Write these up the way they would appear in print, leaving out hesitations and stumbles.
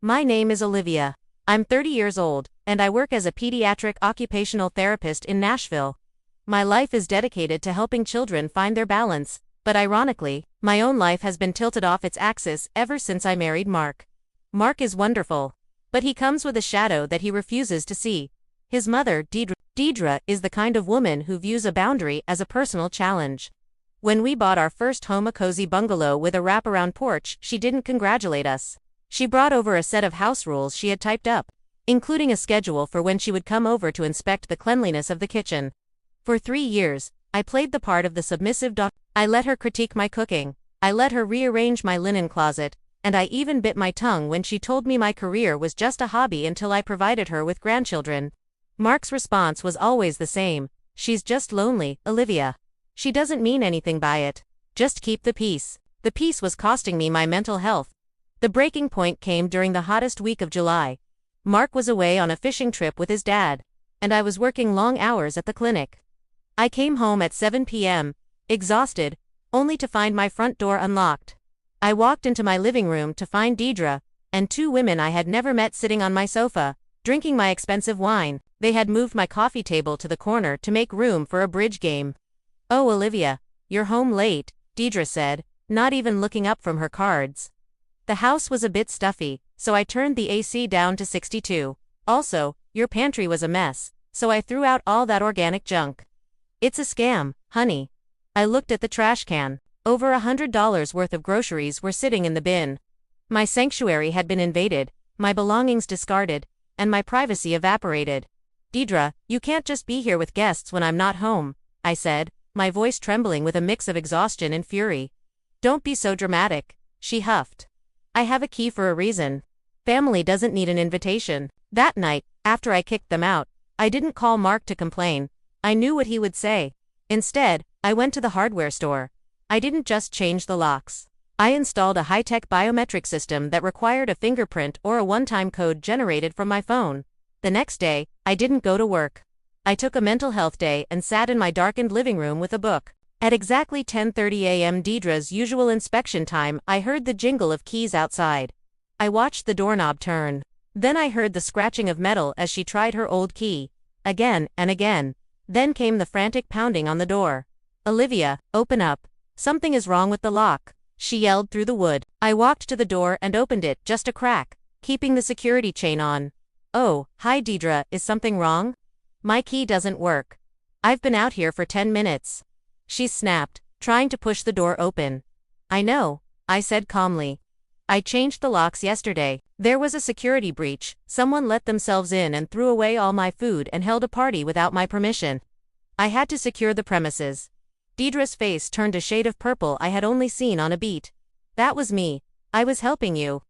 My name is Olivia. I'm 30 years old, and I work as a pediatric occupational therapist in Nashville. My life is dedicated to helping children find their balance, but ironically, my own life has been tilted off its axis ever since I married Mark. Mark is wonderful, but he comes with a shadow that he refuses to see. His mother, Deidre, is the kind of woman who views a boundary as a personal challenge. When we bought our first home, a cozy bungalow with a wraparound porch, she didn't congratulate us. She brought over a set of house rules she had typed up, including a schedule for when she would come over to inspect the cleanliness of the kitchen. For 3 years, I played the part of the submissive daughter. I let her critique my cooking, I let her rearrange my linen closet, and I even bit my tongue when she told me my career was just a hobby until I provided her with grandchildren. Mark's response was always the same: "She's just lonely, Olivia. She doesn't mean anything by it. Just keep the peace." The peace was costing me my mental health. The breaking point came during the hottest week of July. Mark was away on a fishing trip with his dad, and I was working long hours at the clinic. I came home at 7 p.m., exhausted, only to find my front door unlocked. I walked into my living room to find Deidre and 2 women I had never met sitting on my sofa, drinking my expensive wine. They had moved my coffee table to the corner to make room for a bridge game. "Oh, Olivia, you're home late," Deidre said, not even looking up from her cards. The house was a bit stuffy, so I turned the AC down to 62. Also, your pantry was a mess, so I threw out all that organic junk. "It's a scam, honey." I looked at the trash can. Over $100 worth of groceries were sitting in the bin. My sanctuary had been invaded, my belongings discarded, and my privacy evaporated. "Deidre, you can't just be here with guests when I'm not home," I said, my voice trembling with a mix of exhaustion and fury. "Don't be so dramatic," she huffed. "I have a key for a reason. Family doesn't need an invitation." That night, after I kicked them out, I didn't call Mark to complain. I knew what he would say. Instead, I went to the hardware store. I didn't just change the locks. I installed a high-tech biometric system that required a fingerprint or a one-time code generated from my phone. The next day, I didn't go to work. I took a mental health day and sat in my darkened living room with a book. At exactly 10:30 a.m., Deidre's usual inspection time, I heard the jingle of keys outside. I watched the doorknob turn. Then I heard the scratching of metal as she tried her old key. Again and again. Then came the frantic pounding on the door. "Olivia, open up. Something is wrong with the lock," she yelled through the wood. I walked to the door and opened it just a crack, keeping the security chain on. "Oh, hi Deidre, is something wrong? My key doesn't work. I've been out here for 10 minutes. She snapped, trying to push the door open. "I know," I said calmly. "I changed the locks yesterday. There was a security breach. Someone let themselves in and threw away all my food and held a party without my permission. I had to secure the premises." Deidre's face turned a shade of purple I had only seen on a beat. "That was me. I was helping you.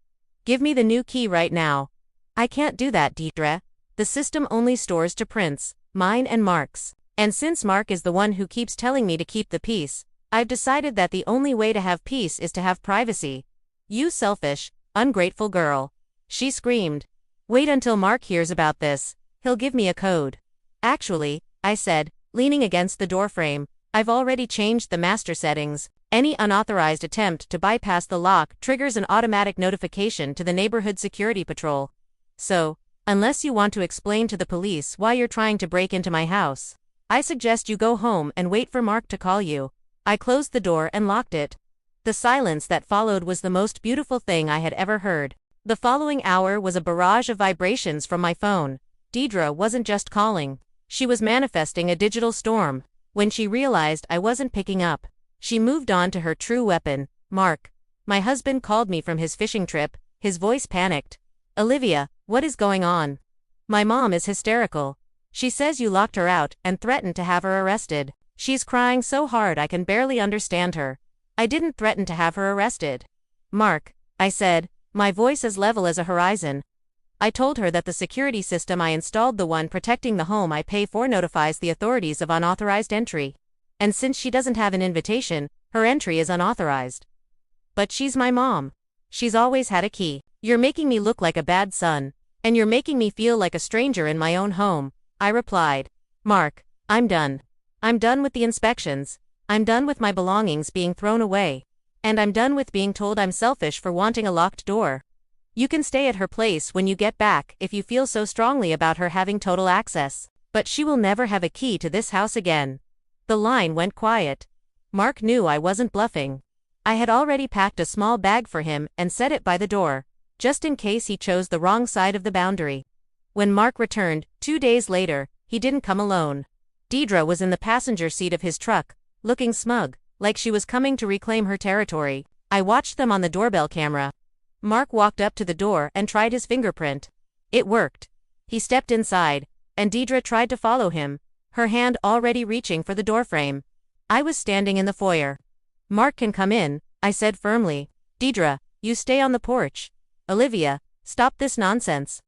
Give me the new key right now." "I can't do that, Deidre. The system only stores to prints, mine and Mark's. And since Mark is the one who keeps telling me to keep the peace, I've decided that the only way to have peace is to have privacy." "You selfish, ungrateful girl," she screamed. "Wait until Mark hears about this. He'll give me a code." "Actually," I said, leaning against the doorframe, "I've already changed the master settings. Any unauthorized attempt to bypass the lock triggers an automatic notification to the neighborhood security patrol. So, unless you want to explain to the police why you're trying to break into my house, I suggest you go home and wait for Mark to call you." I closed the door and locked it. The silence that followed was the most beautiful thing I had ever heard. The following hour was a barrage of vibrations from my phone. Deidre wasn't just calling. She was manifesting a digital storm. When she realized I wasn't picking up, she moved on to her true weapon, Mark. My husband called me from his fishing trip, his voice panicked. "Olivia, what is going on? My mom is hysterical. She says you locked her out and threatened to have her arrested. She's crying so hard I can barely understand her." "I didn't threaten to have her arrested, Mark," I said, my voice as level as a horizon. "I told her that the security system I installed, the one protecting the home I pay for, notifies the authorities of unauthorized entry. And since she doesn't have an invitation, her entry is unauthorized." "But she's my mom. She's always had a key." "You're making me look like a bad son, and you're making me feel like a stranger in my own home," I replied. "Mark, I'm done. I'm done with the inspections. I'm done with my belongings being thrown away. And I'm done with being told I'm selfish for wanting a locked door. You can stay at her place when you get back if you feel so strongly about her having total access. But she will never have a key to this house again. The line went quiet. Mark knew I wasn't bluffing. I had already packed a small bag for him and set it by the door, just in case he chose the wrong side of the boundary. When Mark returned, 2 days later, he didn't come alone. Deidre was in the passenger seat of his truck, looking smug, like she was coming to reclaim her territory. I watched them on the doorbell camera. Mark walked up to the door and tried his fingerprint. It worked. He stepped inside, and Deidre tried to follow him, her hand already reaching for the doorframe. I was standing in the foyer. Mark can come in, I said firmly. Deidre, you stay on the porch. Olivia, stop this nonsense.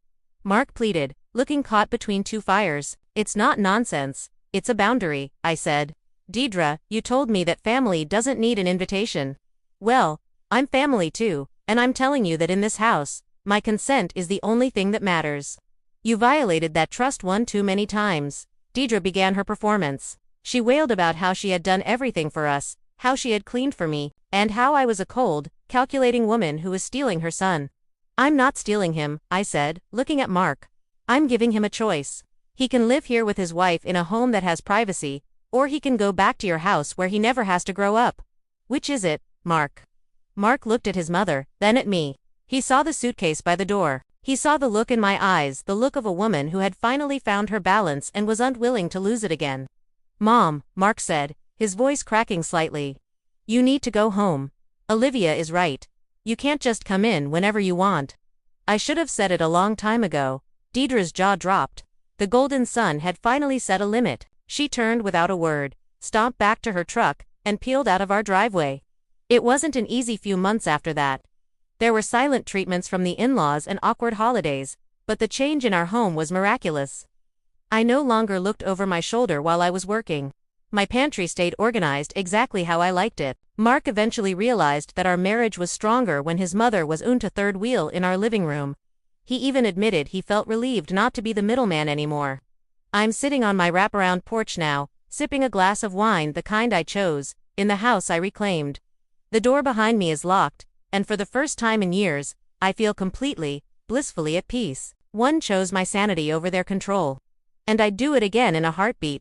Mark pleaded, looking caught between two fires. It's not nonsense, it's a boundary, I said. Deidre, you told me that family doesn't need an invitation. Well, I'm family too, and I'm telling you that in this house, my consent is the only thing that matters. You violated that trust one too many times. Deidre began her performance. She wailed about how she had done everything for us, how she had cleaned for me, and how I was a cold, calculating woman who was stealing her son. I'm not stealing him, I said, looking at Mark. I'm giving him a choice. He can live here with his wife in a home that has privacy, or he can go back to your house where he never has to grow up. Which is it, Mark? Mark looked at his mother, then at me. He saw the suitcase by the door. He saw the look in my eyes, the look of a woman who had finally found her balance and was unwilling to lose it again. Mom, Mark said, his voice cracking slightly. You need to go home. Olivia is right. You can't just come in whenever you want. I should have said it a long time ago. Deidre's jaw dropped. The golden sun had finally set a limit. She turned without a word, stomped back to her truck, and peeled out of our driveway. It wasn't an easy few months after that. There were silent treatments from the in-laws and awkward holidays, but the change in our home was miraculous. I no longer looked over my shoulder while I was working. My pantry stayed organized exactly how I liked it. Mark eventually realized that our marriage was stronger when his mother was unto third wheel in our living room. He even admitted he felt relieved not to be the middleman anymore. I'm sitting on my wraparound porch now, sipping a glass of wine, the kind I chose, in the house I reclaimed. The door behind me is locked, and for the first time in years, I feel completely, blissfully at peace. One chose my sanity over their control. And I'd do it again in a heartbeat,